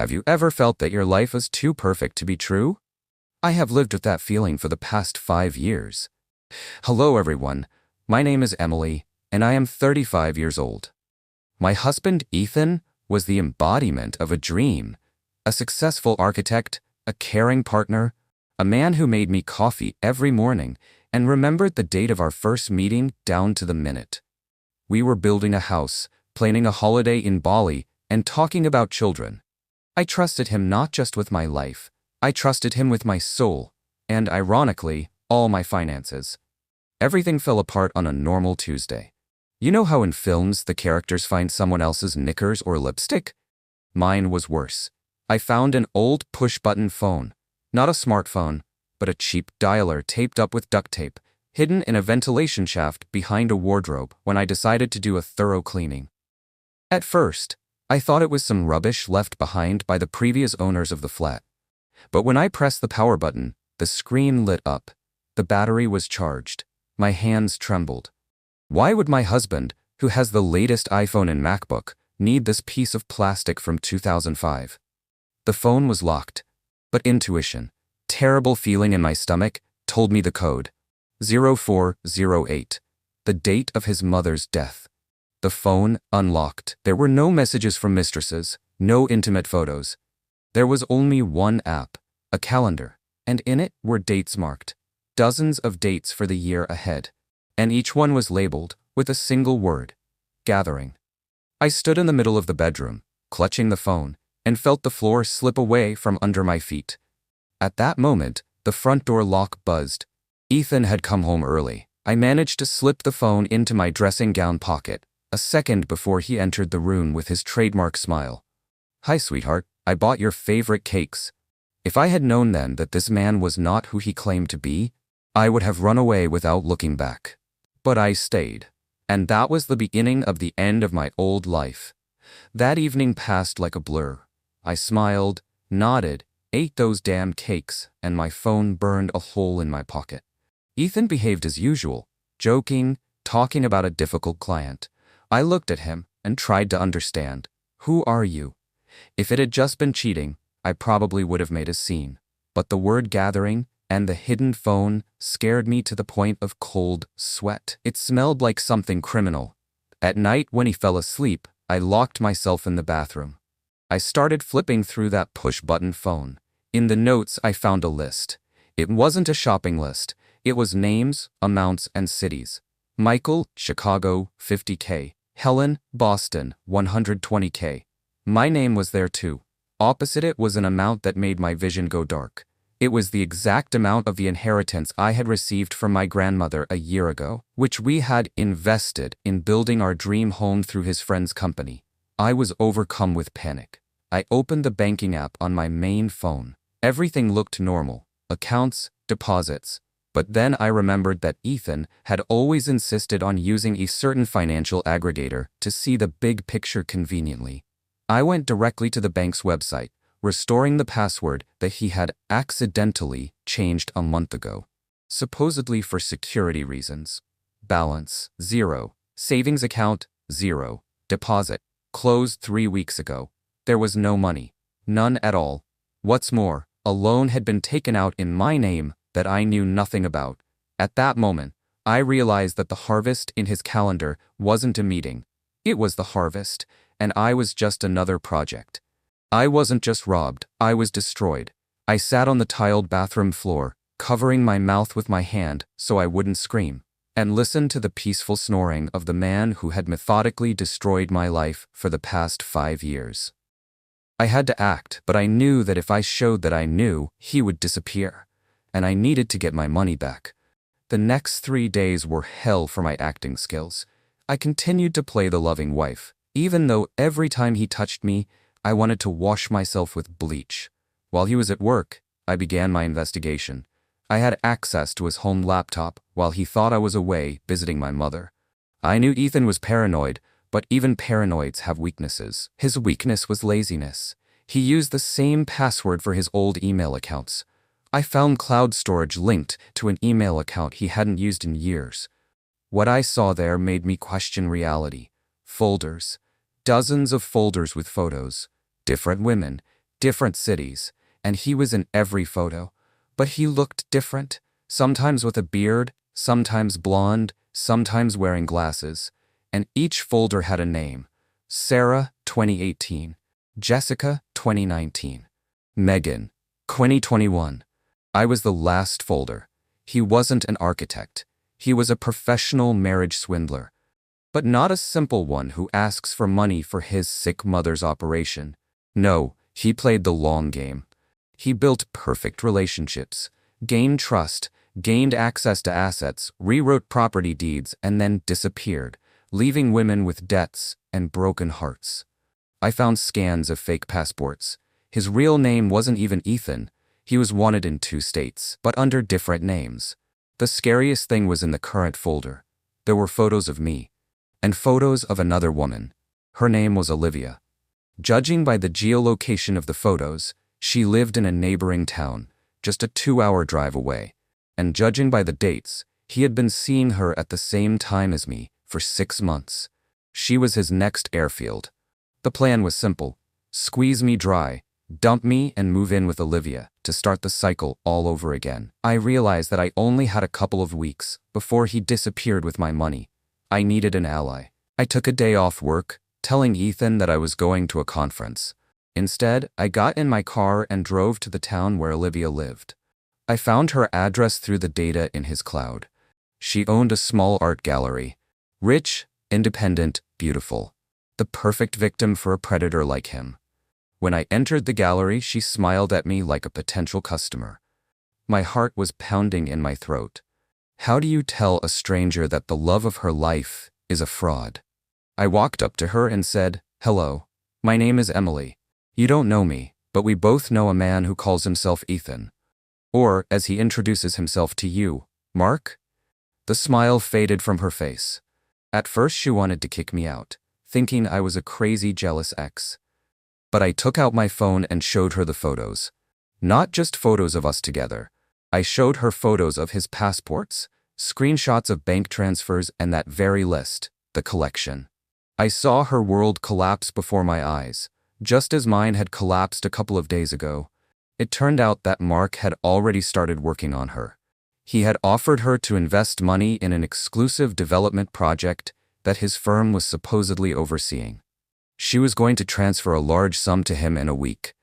Have you ever felt that your life is too perfect to be true? I have lived with that feeling for the past 5 years. Hello everyone, my name is Emily, and I am 35 years old. My husband, Ethan, was the embodiment of a dream. A successful architect, a caring partner, a man who made me coffee every morning and remembered the date of our first meeting down to the minute. We were building a house, planning a holiday in Bali, and talking about children. I trusted him not just with my life, I trusted him with my soul, and ironically, all my finances. Everything fell apart on a normal Tuesday. You know how in films the characters find someone else's knickers or lipstick? Mine was worse. I found an old push-button phone, not a smartphone, but a cheap dialer taped up with duct tape, hidden in a ventilation shaft behind a wardrobe when I decided to do a thorough cleaning. At first, I thought it was some rubbish left behind by the previous owners of the flat. But when I pressed the power button, the screen lit up. The battery was charged. My hands trembled. Why would my husband, who has the latest iPhone and MacBook, need this piece of plastic from 2005? The phone was locked, but intuition, terrible feeling in my stomach, told me the code. 0408, the date of his mother's death. The phone unlocked. There were no messages from mistresses, no intimate photos. There was only one app, a calendar, and in it were dates marked. Dozens of dates for the year ahead. And each one was labeled with a single word: gathering. I stood in the middle of the bedroom, clutching the phone, and felt the floor slip away from under my feet. At that moment, the front door lock buzzed. Ethan had come home early. I managed to slip the phone into my dressing gown pocket, a second before he entered the room with his trademark smile. "Hi, sweetheart, I bought your favorite cakes." If I had known then that this man was not who he claimed to be, I would have run away without looking back. But I stayed. And that was the beginning of the end of my old life. That evening passed like a blur. I smiled, nodded, ate those damn cakes, and my phone burned a hole in my pocket. Ethan behaved as usual, joking, talking about a difficult client. I looked at him and tried to understand. Who are you? If it had just been cheating, I probably would have made a scene. But the word gathering and the hidden phone scared me to the point of cold sweat. It smelled like something criminal. At night when he fell asleep, I locked myself in the bathroom. I started flipping through that push-button phone. In the notes I found a list. It wasn't a shopping list. It was names, amounts, and cities. Michael, Chicago, 50K. Helen, Boston, 120K. My name was there too. Opposite it was an amount that made my vision go dark. It was the exact amount of the inheritance I had received from my grandmother a year ago, which we had invested in building our dream home through his friend's company. I was overcome with panic. I opened the banking app on my main phone. Everything looked normal. Accounts, deposits. But then I remembered that Ethan had always insisted on using a certain financial aggregator to see the big picture conveniently. I went directly to the bank's website, restoring the password that he had accidentally changed a month ago, supposedly for security reasons. Balance, 0. Savings account, 0. Deposit, closed 3 weeks ago. There was no money. None at all. What's more, a loan had been taken out in my name that I knew nothing about. At that moment, I realized that the harvest in his calendar wasn't a meeting. It was the harvest, and I was just another project. I wasn't just robbed, I was destroyed. I sat on the tiled bathroom floor, covering my mouth with my hand so I wouldn't scream, and listened to the peaceful snoring of the man who had methodically destroyed my life for the past 5 years. I had to act, but I knew that if I showed that I knew, he would disappear. And I needed to get my money back. The next 3 days were hell for my acting skills. I continued to play the loving wife, even though every time he touched me, I wanted to wash myself with bleach. While he was at work, I began my investigation. I had access to his home laptop while he thought I was away visiting my mother. I knew Ethan was paranoid, but even paranoids have weaknesses. His weakness was laziness. He used the same password for his old email accounts. I found cloud storage linked to an email account he hadn't used in years. What I saw there made me question reality. Folders. Dozens of folders with photos. Different women. different cities, and he was in every photo. But he looked different, sometimes with a beard, sometimes blonde, sometimes wearing glasses, and each folder had a name: Sarah, 2018, Jessica, 2019, Megan, 2021. I was the last folder. He wasn't an architect. He was a professional marriage swindler. But not a simple one who asks for money for his sick mother's operation. No, he played the long game. He built perfect relationships, gained trust, gained access to assets, rewrote property deeds, and then disappeared, leaving women with debts and broken hearts. I found scans of fake passports. His real name wasn't even Ethan. He was wanted in 2 states, but under different names. The scariest thing was in the current folder. There were photos of me, and photos of another woman. Her name was Olivia. Judging by the geolocation of the photos, she lived in a neighboring town, just a 2-hour drive away. And judging by the dates, he had been seeing her at the same time as me for 6 months. She was his next airfield. The plan was simple: squeeze me dry, dump me, and move in with Olivia to start the cycle all over again. I realized that I only had a couple of weeks before he disappeared with my money. I needed an ally. I took a day off work, telling Ethan that I was going to a conference. Instead, I got in my car and drove to the town where Olivia lived. I found her address through the data in his cloud. She owned a small art gallery. Rich, independent, beautiful. The perfect victim for a predator like him. When I entered the gallery, she smiled at me like a potential customer. My heart was pounding in my throat. How do you tell a stranger that the love of her life is a fraud? I walked up to her and said, "Hello, my name is Emily. You don't know me, but we both know a man who calls himself Ethan. Or, as he introduces himself to you, Mark?" The smile faded from her face. At first she wanted to kick me out, thinking I was a crazy jealous ex. But I took out my phone and showed her the photos. Not just photos of us together. I showed her photos of his passports, screenshots of bank transfers, and that very list, the collection. I saw her world collapse before my eyes, just as mine had collapsed a couple of days ago. It turned out that Mark had already started working on her. He had offered her to invest money in an exclusive development project that his firm was supposedly overseeing. She was going to transfer a large sum to him in a week.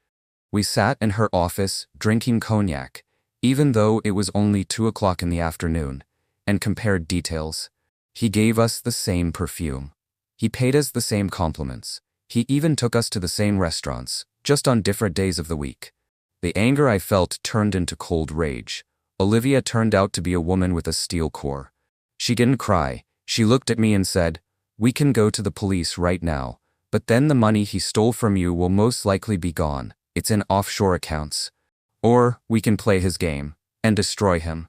We sat in her office, drinking cognac, even though it was only 2 o'clock in the afternoon, and compared details. He gave us the same perfume. He paid us the same compliments. He even took us to the same restaurants, just on different days of the week. The anger I felt turned into cold rage. Olivia turned out to be a woman with a steel core. She didn't cry. She looked at me and said, "We can go to the police right now, but then the money he stole from you will most likely be gone. It's in offshore accounts. Or we can play his game and destroy him."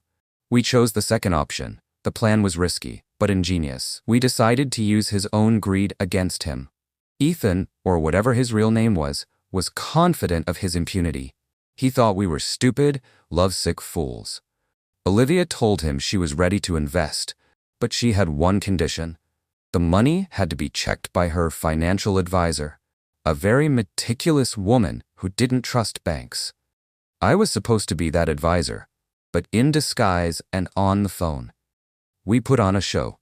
We chose the second option. The plan was risky, but ingenious. We decided to use his own greed against him. Ethan, or whatever his real name was confident of his impunity. He thought we were stupid, lovesick fools. Olivia told him she was ready to invest, but she had one condition. The money had to be checked by her financial advisor, a very meticulous woman who didn't trust banks. I was supposed to be that advisor, but in disguise and on the phone. We put on a show.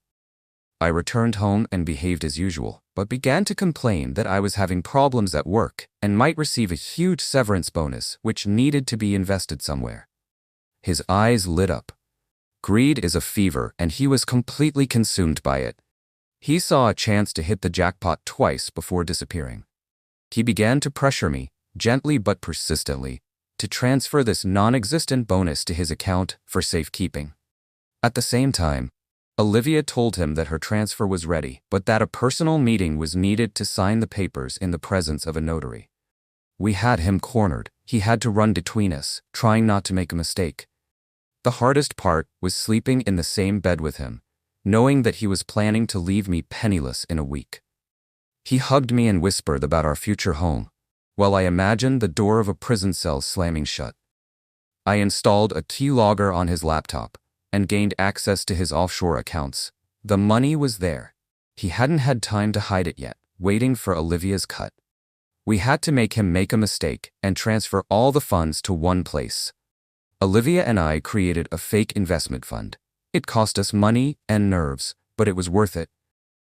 I returned home and behaved as usual, but began to complain that I was having problems at work and might receive a huge severance bonus which needed to be invested somewhere. His eyes lit up. Greed is a fever, and he was completely consumed by it. He saw a chance to hit the jackpot twice before disappearing. He began to pressure me, gently but persistently, to transfer this non-existent bonus to his account for safekeeping. At the same time, Olivia told him that her transfer was ready, but that a personal meeting was needed to sign the papers in the presence of a notary. We had him cornered. He had to run between us, trying not to make a mistake. The hardest part was sleeping in the same bed with him, knowing that he was planning to leave me penniless in a week. He hugged me and whispered about our future home, while I imagined the door of a prison cell slamming shut. I installed a keylogger on his laptop and gained access to his offshore accounts. The money was there. He hadn't had time to hide it yet, waiting for Olivia's cut. We had to make him make a mistake and transfer all the funds to one place. Olivia and I created a fake investment fund. It cost us money and nerves, but it was worth it.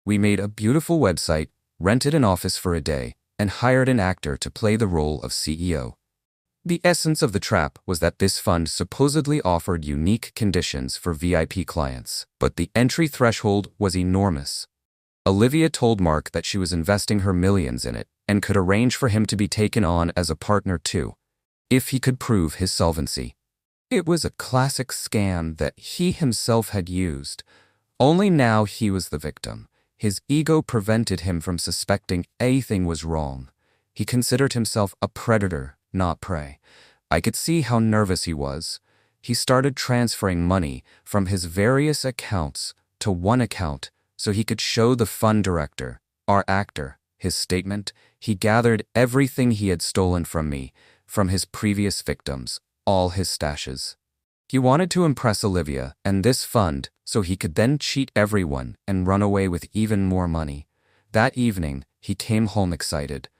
We made a beautiful website, rented an office for a day, and hired an actor to play the role of CEO. The essence of the trap was that this fund supposedly offered unique conditions for VIP clients, but the entry threshold was enormous. Olivia told Mark that she was investing her millions in it and could arrange for him to be taken on as a partner too, if he could prove his solvency. It was a classic scam that he himself had used, only now he was the victim. His ego prevented him from suspecting anything was wrong. He considered himself a predator, not prey. I could see how nervous he was. He started transferring money from his various accounts to one account so he could show the fund director, our actor, his statement. He gathered everything he had stolen from me, from his previous victims, all his stashes. He wanted to impress Olivia and this fund so he could then cheat everyone and run away with even more money. That evening, he came home excited.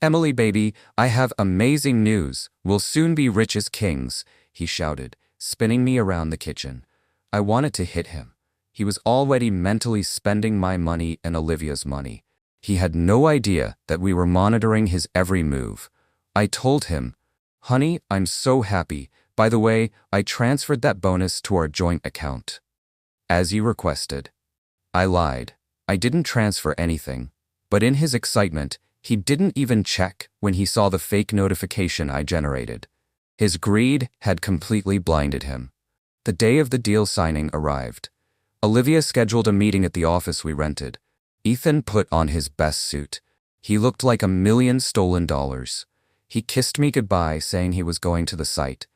"Emily, baby, I have amazing news. We'll soon be rich as kings," he shouted, spinning me around the kitchen. I wanted to hit him. He was already mentally spending my money and Olivia's money. He had no idea that we were monitoring his every move. I told him, "Honey, I'm so happy. By the way, I transferred that bonus to our joint account, as you requested." I lied. I didn't transfer anything. But in his excitement, he didn't even check when he saw the fake notification I generated. His greed had completely blinded him. The day of the deal signing arrived. Olivia scheduled a meeting at the office we rented. Ethan put on his best suit. He looked like $1,000,000 stolen. He kissed me goodbye, saying he was going to the site.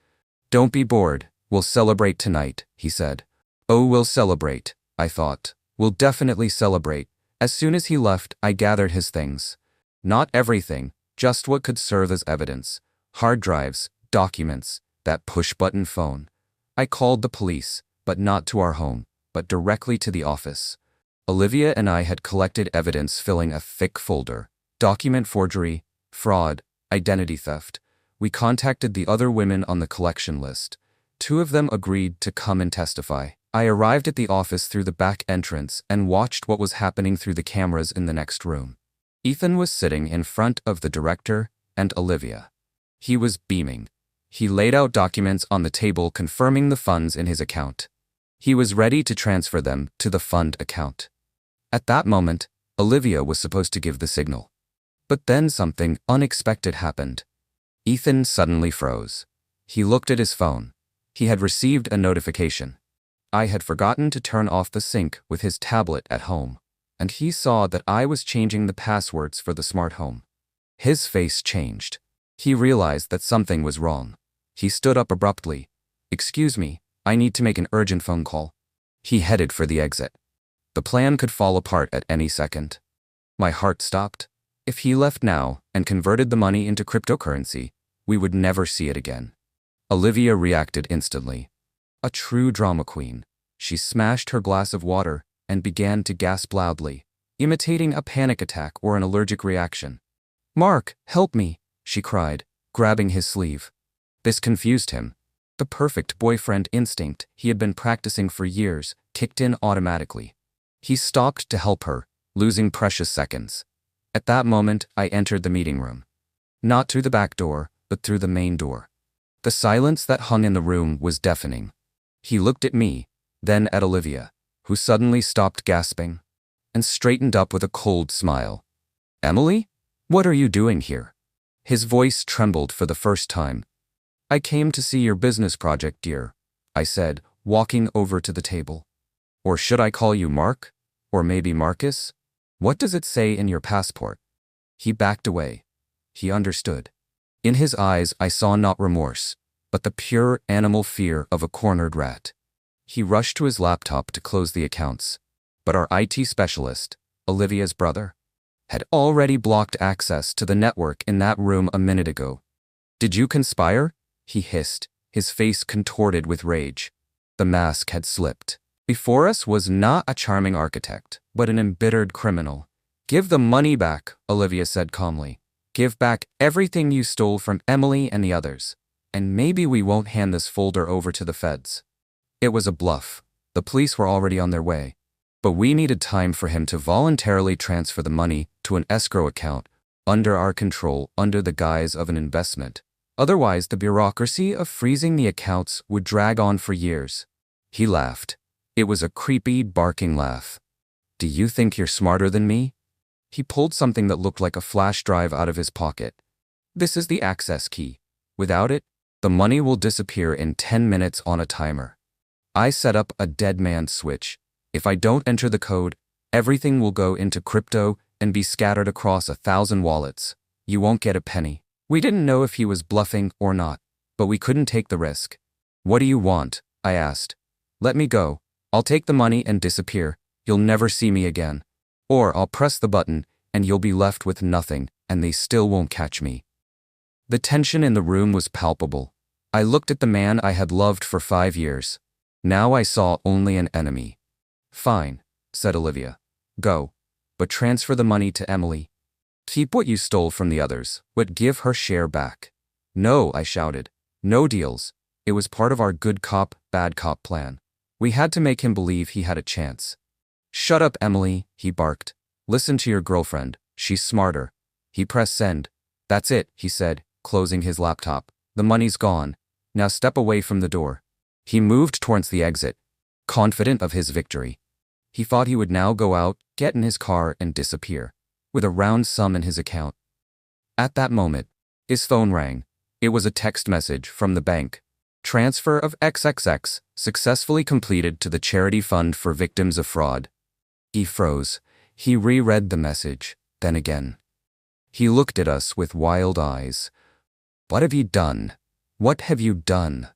"Don't be bored. We'll celebrate tonight," he said. "Oh, we'll celebrate," I thought. "We'll definitely celebrate." As soon as he left, I gathered his things. Not everything, just what could serve as evidence. Hard drives, documents, that push-button phone. I called the police, but not to our home, but directly to the office. Olivia and I had collected evidence filling a thick folder. Document forgery, fraud, identity theft. We contacted the other women on the collection list. 2 of them agreed to come and testify. I arrived at the office through the back entrance and watched what was happening through the cameras in the next room. Ethan was sitting in front of the director and Olivia. He was beaming. He laid out documents on the table confirming the funds in his account. He was ready to transfer them to the fund account. At that moment, Olivia was supposed to give the signal. But then something unexpected happened. Ethan suddenly froze. He looked at his phone. He had received a notification. I had forgotten to turn off the sync with his tablet at home, and he saw that I was changing the passwords for the smart home. His face changed. He realized that something was wrong. He stood up abruptly. "Excuse me, I need to make an urgent phone call." He headed for the exit. The plan could fall apart at any second. My heart stopped. If he left now and converted the money into cryptocurrency, we would never see it again. Olivia reacted instantly. A true drama queen. She smashed her glass of water and began to gasp loudly, imitating a panic attack or an allergic reaction. "Mark, help me," she cried, grabbing his sleeve. This confused him. The perfect boyfriend instinct he had been practicing for years kicked in automatically. He stopped to help her, losing precious seconds. At that moment, I entered the meeting room. Not through the back door, but through the main door. The silence that hung in the room was deafening. He looked at me, then at Olivia, who suddenly stopped gasping and straightened up with a cold smile. "Emily? What are you doing here?" His voice trembled for the first time. "I came to see your business project, dear," I said, walking over to the table. "Or should I call you Mark? Or maybe Marcus? What does it say in your passport?" He backed away. He understood. In his eyes I saw not remorse, but the pure animal fear of a cornered rat. He rushed to his laptop to close the accounts, but our IT specialist, Olivia's brother, had already blocked access to the network in that room a minute ago. "Did you conspire?" he hissed, his face contorted with rage. The mask had slipped. Before us was not a charming architect, but an embittered criminal. "Give the money back," Olivia said calmly. Give back everything you stole from Emily and the others, and maybe we won't hand this folder over to the feds. It was a bluff. The police were already on their way. But we needed time for him to voluntarily transfer the money to an escrow account under our control under the guise of an investment. Otherwise, the bureaucracy of freezing the accounts would drag on for years. He laughed. It was a creepy, barking laugh. Do you think you're smarter than me? He pulled something that looked like a flash drive out of his pocket. This is the access key. Without it, the money will disappear in 10 minutes on a timer. I set up a dead man switch. If I don't enter the code, everything will go into crypto and be scattered across 1,000 wallets. You won't get a penny. We didn't know if he was bluffing or not, but we couldn't take the risk. What do you want? I asked. Let me go. I'll take the money and disappear. You'll never see me again. Or I'll press the button and you'll be left with nothing and they still won't catch me. The tension in the room was palpable. I looked at the man I had loved for 5 years. Now I saw only an enemy. Fine, said Olivia. Go. But transfer the money to Emily. Keep what you stole from the others, but give her share back. No, I shouted. No deals. It was part of our good cop, bad cop plan. We had to make him believe he had a chance. Shut up, Emily, he barked. Listen to your girlfriend. She's smarter. He pressed send. That's it, he said, closing his laptop. The money's gone. Now step away from the door. He moved towards the exit, confident of his victory. He thought he would now go out, get in his car, and disappear, with a round sum in his account. At that moment, his phone rang. It was a text message from the bank. Transfer of XXX successfully completed to the charity fund for victims of fraud. He froze. He reread the message, then again. He looked at us with wild eyes. What have you done? What have you done?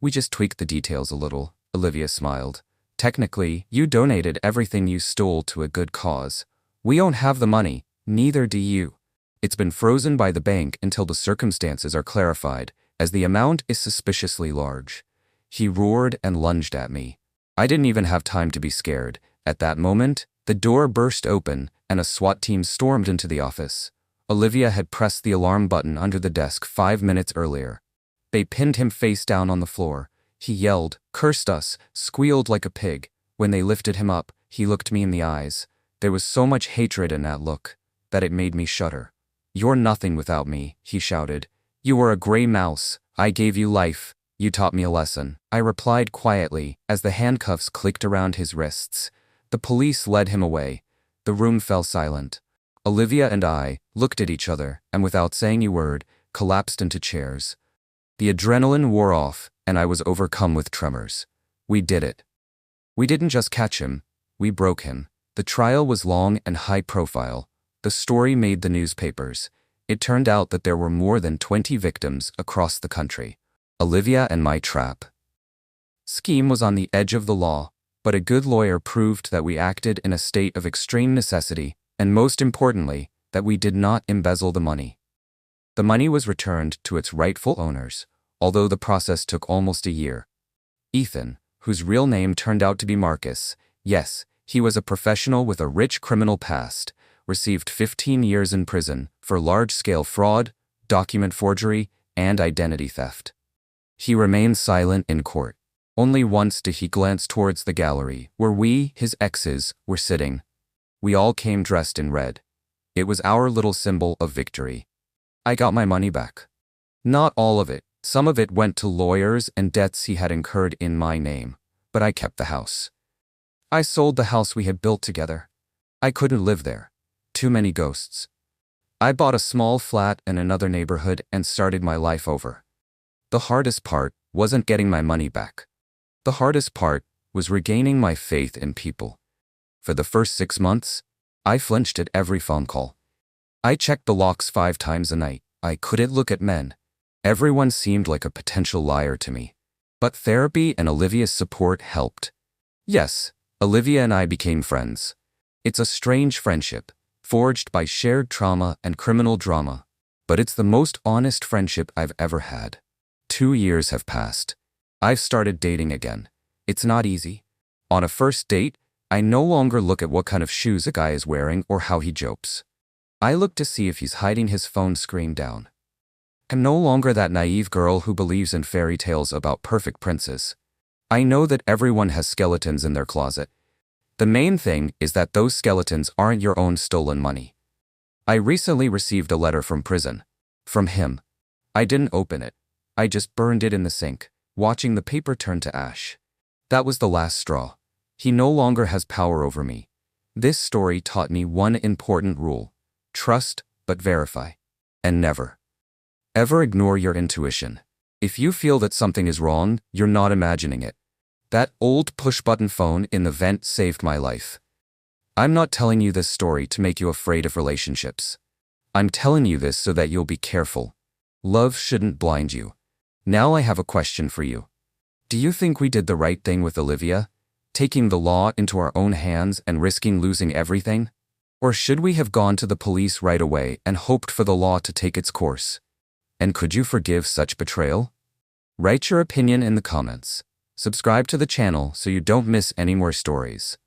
We just tweaked the details a little, Olivia smiled. Technically, you donated everything you stole to a good cause. We don't have the money, neither do you. It's been frozen by the bank until the circumstances are clarified, as the amount is suspiciously large. He roared and lunged at me. I didn't even have time to be scared. At that moment, the door burst open and a SWAT team stormed into the office. Olivia had pressed the alarm button under the desk 5 minutes earlier. They pinned him face down on the floor. He yelled, cursed us, squealed like a pig. When they lifted him up, he looked me in the eyes. There was so much hatred in that look that it made me shudder. You're nothing without me, he shouted. You were a gray mouse. I gave you life. You taught me a lesson. I replied quietly as the handcuffs clicked around his wrists. The police led him away. The room fell silent. Olivia and I looked at each other and without saying a word, collapsed into chairs. The adrenaline wore off and I was overcome with tremors. We did it. We didn't just catch him, we broke him. The trial was long and high profile. The story made the newspapers. It turned out that there were more than 20 victims across the country. Olivia and my trap. Scheme was on the edge of the law, but a good lawyer proved that we acted in a state of extreme necessity, and most importantly, that we did not embezzle the money. The money was returned to its rightful owners, although the process took almost a year. Ethan, whose real name turned out to be Marcus, yes, he was a professional with a rich criminal past, received 15 years in prison for large-scale fraud, document forgery, and identity theft. He remained silent in court. Only once did he glance towards the gallery where we, his exes, were sitting. We all came dressed in red. It was our little symbol of victory. I got my money back. Not all of it. Some of it went to lawyers and debts he had incurred in my name, but I kept the house. I sold the house we had built together. I couldn't live there. Too many ghosts. I bought a small flat in another neighborhood and started my life over. The hardest part wasn't getting my money back. The hardest part was regaining my faith in people. For the first 6 months, I flinched at every phone call. I checked the locks 5 times a night. I couldn't look at men. Everyone seemed like a potential liar to me. But therapy and Olivia's support helped. Yes, Olivia and I became friends. It's a strange friendship, forged by shared trauma and criminal drama, but it's the most honest friendship I've ever had. 2 years have passed. I've started dating again. It's not easy. On a first date, I no longer look at what kind of shoes a guy is wearing or how he jokes. I look to see if he's hiding his phone screen down. I'm no longer that naive girl who believes in fairy tales about perfect princes. I know that everyone has skeletons in their closet. The main thing is that those skeletons aren't your own stolen money. I recently received a letter from prison. From him. I didn't open it. I just burned it in the sink, watching the paper turn to ash. That was the last straw. He no longer has power over me. This story taught me one important rule. Trust, but verify. And never, ever ignore your intuition. If you feel that something is wrong, you're not imagining it. That old push-button phone in the vent saved my life. I'm not telling you this story to make you afraid of relationships. I'm telling you this so that you'll be careful. Love shouldn't blind you. Now I have a question for you. Do you think we did the right thing with Olivia, taking the law into our own hands and risking losing everything? Or should we have gone to the police right away and hoped for the law to take its course? And could you forgive such betrayal? Write your opinion in the comments. Subscribe to the channel so you don't miss any more stories.